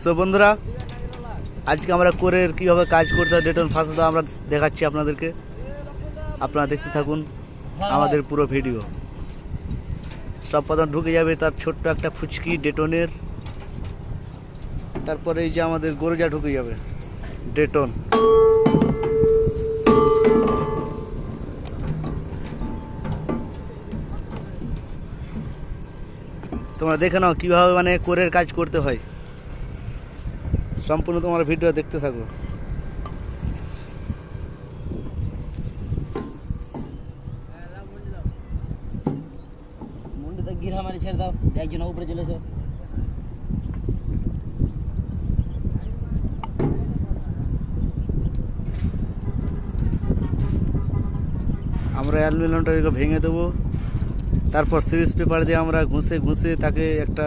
So বন্ধুরা, আজকে আমরা কোরের কীভাবে কাজ করতে হয় ডেটন ফাঁসাতে আমরা দেখাচ্ছি আপনাদেরকে। আপনারা দেখতে থাকুন আমাদের পুরো ভিডিও। সব প্রথম ঢুকে যাবে তার ছোট্ট একটা ফুচকি ডেটনের, তারপরে এই যে আমাদের গরুজা ঢুকে যাবে ডেটন। তোমরা দেখে নাও কীভাবে মানে কোরের কাজ করতে হয়। সম্পূর্ণ তোমার ভিডিও দেখতে থাকো। মুন্ডিতে গিরা মারি ছেড়ে দাও, একজন উপরে চলেছে। আমরা অ্যালুমিনিয়ামটা ভেঙে দেবো, তারপর সিরিজ পেপার দিয়ে আমরা ঘষে ঘষে তাকে একটা